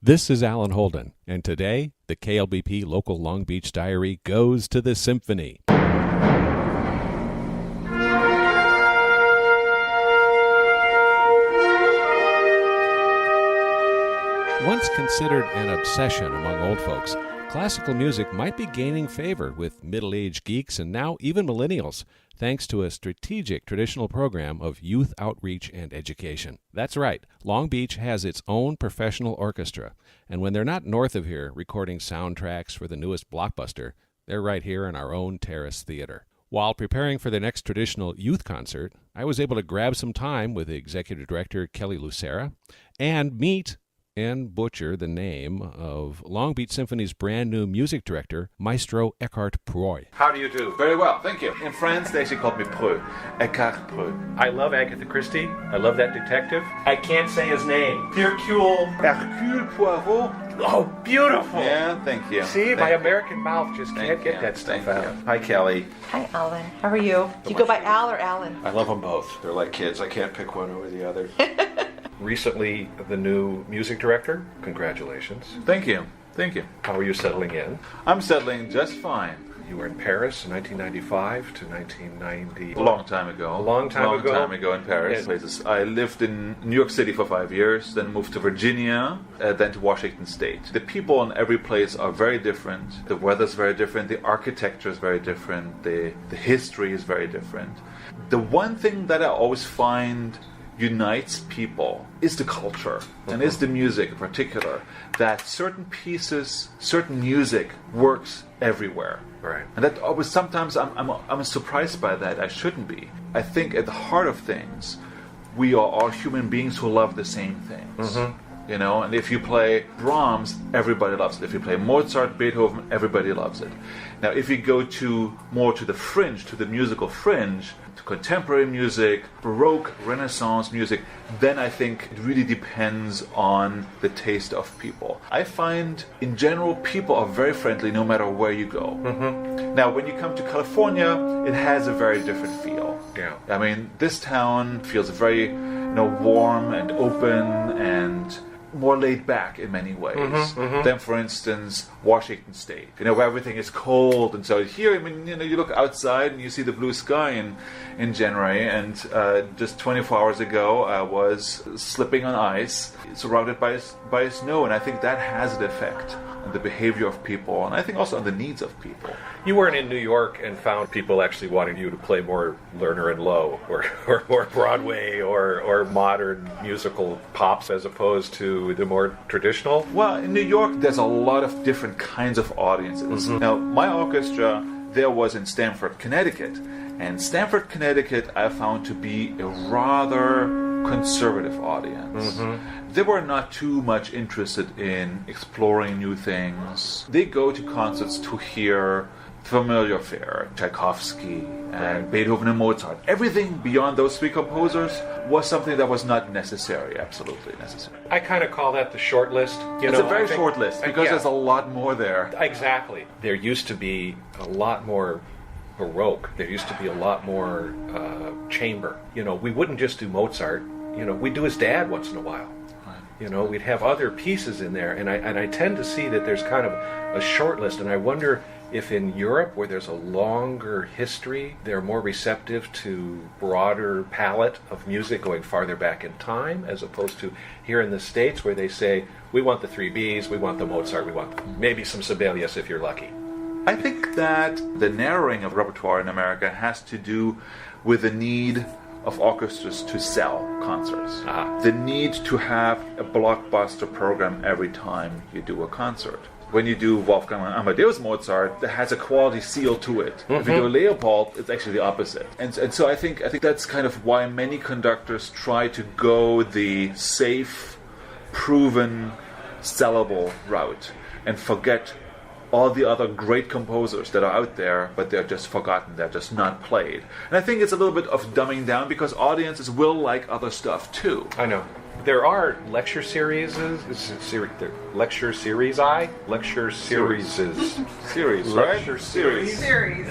This is Alan Holden, and today, the KLBP Local Long Beach Diary goes to the Symphony. Once considered an obsession among old folks, classical music might be gaining favor with middle-aged geeks and now even millennials, thanks to a strategic traditional program of youth outreach and education. That's right, Long Beach has its own professional orchestra, and when they're not north of here recording soundtracks for the newest blockbuster, they're right here in our own Terrace Theater. While preparing for the next traditional youth concert, I was able to grab some time with the executive director, Kelly Lucera, and meet and butcher the name of Long Beach Symphony's brand new music director, Maestro Eckart Preu. How do you do? Very well, thank you. In France, they actually called me Preu, Eckart Preu. I love Agatha Christie. I love that detective. I can't say his name. Hercule Poirot. Oh, beautiful. Yeah, thank you. See, my American mouth just can't get that stuff out. Hi, Kelly. Hi, Alan. How are you? Do you go by Al or Alan? I love them both. They're like kids. I can't pick one over the other. Recently, the new music director. Congratulations. Thank you. Thank you. How are you settling in? I'm settling just fine. You were in Paris 1995 to 1990. A long time ago. A long time ago in Paris. Places. I lived in New York City for 5 years, then moved to Virginia, then to Washington State. The people in every place are very different. The weather's very different. The architecture is very different. The history is very different. The one thing that I always find unites people is the culture and is the music in particular, that certain pieces, certain music works everywhere. Right. And that always, sometimes I'm surprised by that. I shouldn't be. I think at the heart of things, we are all human beings who love the same things. You know, and if you play Brahms, everybody loves it. If you play Mozart, Beethoven, everybody loves it. Now, if you go more to the fringe, to the musical fringe, to contemporary music, Baroque, Renaissance music, then I think it really depends on the taste of people. I find, in general, people are very friendly no matter where you go. Now, when you come to California, it has a very different feel. Yeah. I mean, this town feels very, warm and open and more laid back in many ways than, for instance, Washington State, where everything is cold. And so here, I mean, you look outside and you see the blue sky in January, and just 24 hours ago I was slipping on ice, surrounded by snow, and I think that has an effect on the behavior of people, and I think also on the needs of people. You weren't in New York and found people actually wanting you to play more Lerner and Loewe or more Broadway or modern musical pops as opposed to the more traditional? Well, in New York, there's a lot of different kinds of audiences. Now, my orchestra there was in Stamford, Connecticut. And Stamford, Connecticut, I found to be a rather conservative audience. They were not too much interested in exploring new things. They go to concerts to hear familiar fare, Tchaikovsky and Beethoven and Mozart. Everything beyond those three composers was something that was not necessary, absolutely necessary. I kind of call that the short list. It's a very short list because there's a lot more there. Exactly. There used to be a lot more Baroque. There used to be a lot more chamber. We wouldn't just do Mozart. We'd do his dad once in a while. We'd have other pieces in there, and I tend to see that there's kind of a short list, and I wonder if in Europe, where there's a longer history, they're more receptive to broader palette of music going farther back in time, as opposed to here in the States, where they say, we want the 3 Bs, we want the Mozart, we want maybe some Sibelius if you're lucky. I think that the narrowing of repertoire in America has to do with the need of orchestras to sell concerts. The need to have a blockbuster program every time you do a concert. When you do Wolfgang Amadeus Mozart, that has a quality seal to it. If you do Leopold, it's actually the opposite. And so I think that's kind of why many conductors try to go the safe, proven, sellable route and forget all the other great composers that are out there, but they're just forgotten, they're just not played. And I think it's a little bit of dumbing down because audiences will like other stuff too. I know. There are lecture series, lecture series, right? Lecture series.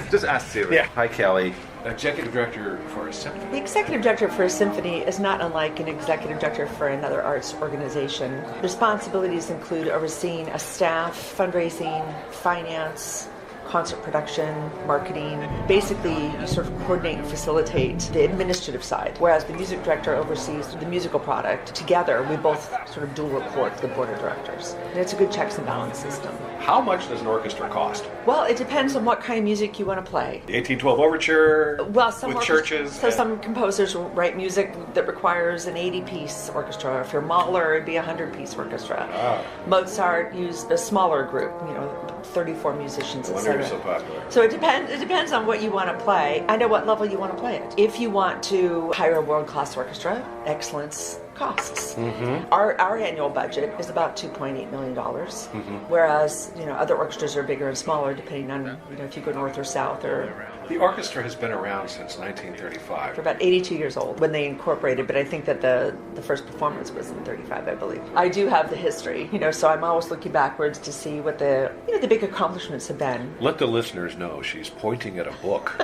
Just ask Siri. Yeah. Hi, Kelly. executive director for a symphony. The executive director for a symphony is not unlike an executive director for another arts organization. Responsibilities include overseeing a staff, fundraising, finance, concert production, marketing. Basically, you sort of coordinate and facilitate the administrative side, whereas the music director oversees the musical product. Together, we both sort of dual report to the board of directors. And it's a good checks and balance system. How much does an orchestra cost? Well, it depends on what kind of music you want to play. The 1812 Overture, Well, some with churches. So some composers write music that requires an 80-piece orchestra. If you're Mahler, it'd be a 100-piece orchestra. Mozart used a smaller group, 34 musicians, No etc. wonder you're so popular. So it depends on what you want to play and at what level you want to play it. If you want to hire a world-class orchestra, excellence costs. Our annual budget is about $2.8 million, whereas other orchestras are bigger and smaller depending on if you go north or south or. The orchestra has been around since 1935. For about 82 years old when they incorporated, but I think that the first performance was in 35, I believe. I do have the history, so I'm always looking backwards to see what the big accomplishments have been. Let the listeners know she's pointing at a book.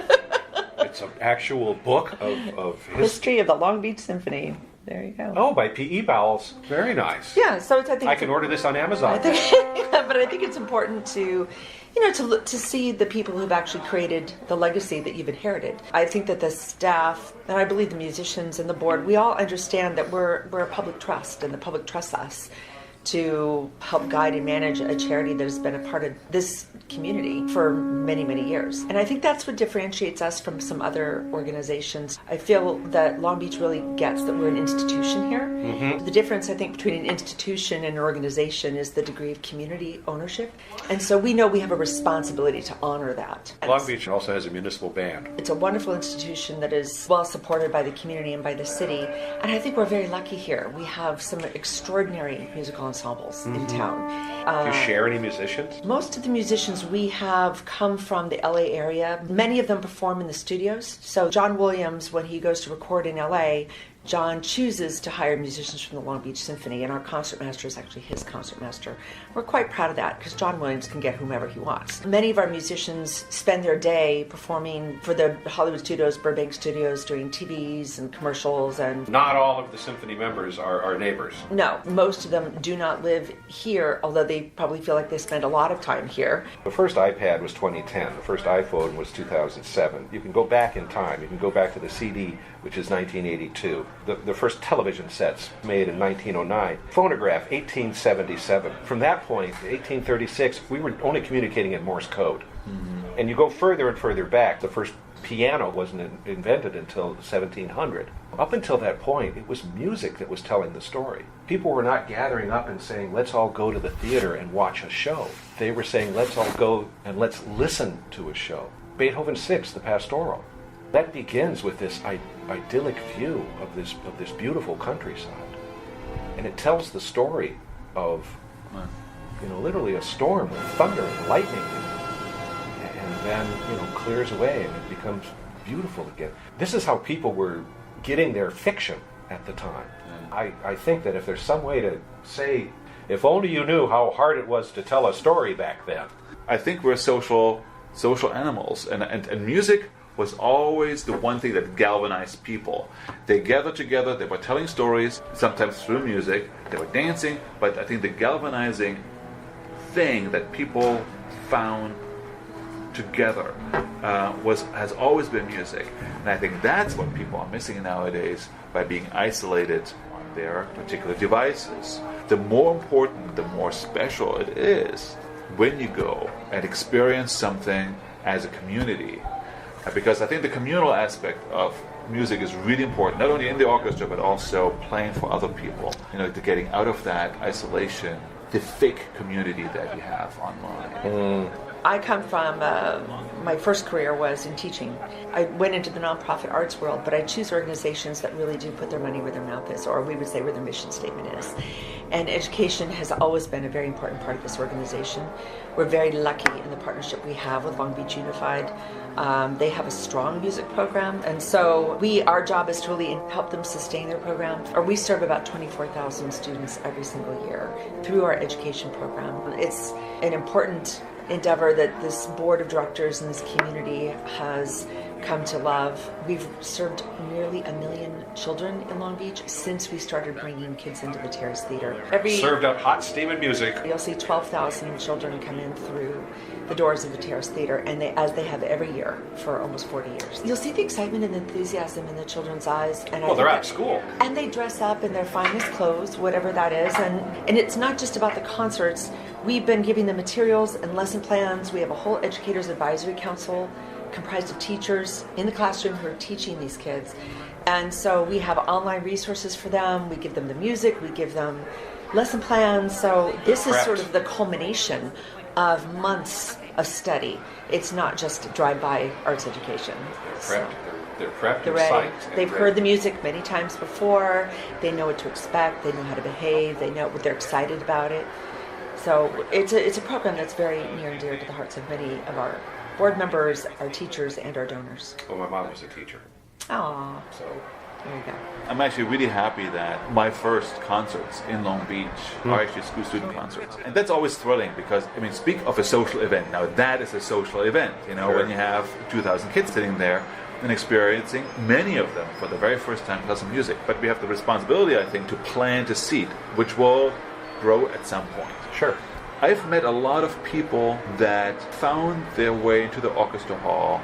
It's an actual book of History of the Long Beach Symphony. There you go. Oh, by P.E. Bowles. Very nice. Yeah, so I think I can order this on Amazon. But I think it's important to to see the people who've actually created the legacy that you've inherited. I think that the staff, and I believe the musicians and the board, we all understand that we're a public trust, and the public trusts us to help guide and manage a charity that has been a part of this community for many, many years. And I think that's what differentiates us from some other organizations. I feel that Long Beach really gets that we're an institution here. The difference, I think, between an institution and an organization is the degree of community ownership. And so we know we have a responsibility to honor that. And Long Beach also has a municipal band. it's a wonderful institution that is well supported by the community and by the city. And I think we're very lucky here. We have some extraordinary musical ensembles in town. Do you share any musicians? Most of the musicians we have come from the LA area. Many of them perform in the studios. So John Williams, when he goes to record in LA, John chooses to hire musicians from the Long Beach Symphony, and our concertmaster is actually his concertmaster. We're quite proud of that because John Williams can get whomever he wants. Many of our musicians spend their day performing for the Hollywood studios, Burbank studios, doing TVs and commercials. And Not all of the symphony members are neighbors. no, most of them do not live here, although they probably feel like they spend a lot of time here. The first iPad was 2010. The first iPhone was 2007. You can go back in time. You can go back to the CD, which is 1982. The first television sets made in 1909. Phonograph, 1877. From that point, 1836, we were only communicating in Morse code. And you go further and further back. The first piano wasn't invented until 1700. Up until that point, it was music that was telling the story. People were not gathering up and saying, let's all go to the theater and watch a show. They were saying, let's all go and let's listen to a show. Beethoven's Sixth, the Pastoral. That begins with this idyllic view of this beautiful countryside. And it tells the story of, literally a storm with thunder and lightning. And then, clears away and it becomes beautiful again. This is how people were getting their fiction at the time. I think that if there's some way to say, if only you knew how hard it was to tell a story back then. I think we're social animals, and music was always the one thing that galvanized people. They gathered together, they were telling stories, sometimes through music, they were dancing, but I think the galvanizing thing that people found together has always been music. And I think that's what people are missing nowadays by being isolated on their particular devices. The more important, the more special it is when you go and experience something as a community. Because I think the communal aspect of music is really important, not only in the orchestra, but also playing for other people. To getting out of that isolation, the fake community that you have online. I come from, my first career was in teaching. I went into the nonprofit arts world, but I choose organizations that really do put their money where their mouth is, or we would say where their mission statement is. And education has always been a very important part of this organization. We're very lucky in the partnership we have with Long Beach Unified. They have a strong music program, and so our job is to really help them sustain their program. Or we serve about 24,000 students every single year through our education program. It's an important endeavor that this board of directors and this community has come to love. We've served nearly 1 million children in Long Beach since we started bringing kids into the Terrace Theater. Served up hot steaming music. You'll see 12,000 children come in through the doors of the Terrace Theater, and as they have every year for almost 40 years. You'll see the excitement and enthusiasm in the children's eyes. And They're at school. And they dress up in their finest clothes, whatever that is. And it's not just about the concerts. We've been giving them materials and lesson plans. We have a whole Educators Advisory Council comprised of teachers in the classroom who are teaching these kids. And so we have online resources for them. We give them the music. We give them lesson plans. So this is sort of the culmination of months of study. It's not just drive-by arts education. They're prepped. They're ready. They've heard the music many times before. They know what to expect. They know how to behave. They know what they're excited about it. So it's a program that's very near and dear to the hearts of many of our board members, our teachers, and our donors. Well, my mom was a teacher. Aww. So there you go. I'm actually really happy that my first concerts in Long Beach are actually school student concerts. And that's always thrilling because, speak of a social event. Now, that is a social event, when you have 2,000 kids sitting there and experiencing, many of them, for the very first time, classical music. But we have the responsibility, I think, to plant a seed, which will grow at some point. Sure. I've met a lot of people that found their way into the orchestra hall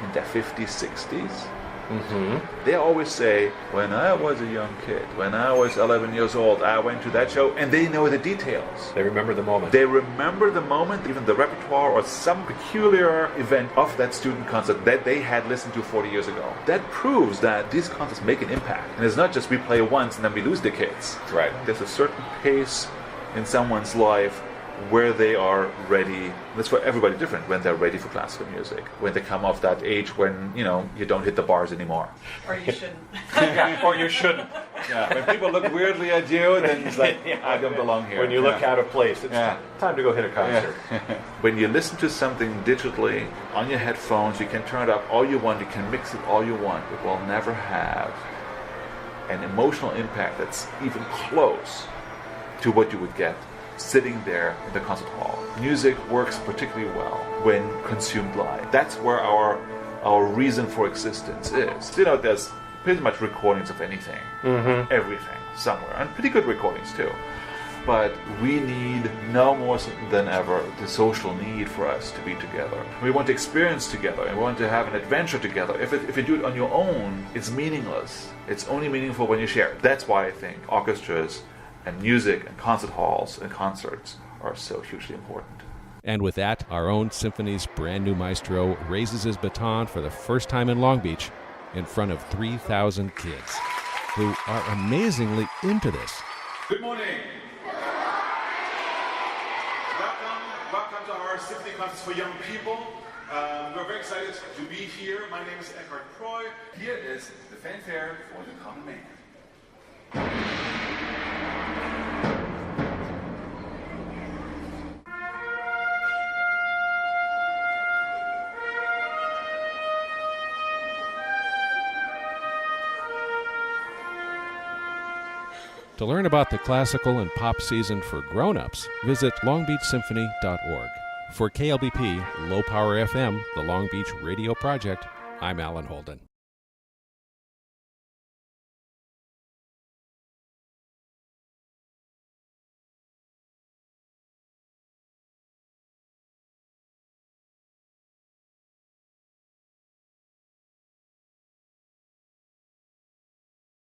in their 50s, 60s. Mm-hmm. They always say, when I was a young kid, when I was 11 years old, I went to that show, and they know the details. They remember the moment. They remember the moment, even the repertoire or some peculiar event of that student concert that they had listened to 40 years ago. That proves that these concerts make an impact. And it's not just we play once and then we lose the kids. Right. There's a certain pace in someone's life where they are ready. That's for everybody different, when they're ready for classical music, when they come off that age when you don't hit the bars anymore, or you shouldn't. Yeah, or you shouldn't. Yeah, when people look weirdly at you, then it's like, I don't belong here. When you look out of place, it's time to go hit a concert. When you listen to something digitally on your headphones, you can turn it up all you want, you can mix it all you want. It will never have an emotional impact that's even close to what you would get sitting there in the concert hall. Music works particularly well when consumed live. That's where our reason for existence is. There's pretty much recordings of anything, everything, somewhere, and pretty good recordings too. But we need now more than ever the social need for us to be together. We want to experience together, and we want to have an adventure together. If you do it on your own, it's meaningless. It's only meaningful when you share it. That's why I think orchestras and music and concert halls and concerts are so hugely important. And with that, our own Symphony's brand new maestro raises his baton for the first time in Long Beach in front of 3,000 kids who are amazingly into this. Good morning. Welcome to our Symphony Concerts for Young People. We're very excited to be here. My name is Eckart Preu. Here is the fanfare for the common man. To learn about the classical and pop season for grown-ups, visit longbeachsymphony.org. For KLBP, Low Power FM, the Long Beach Radio Project, I'm Alan Holden.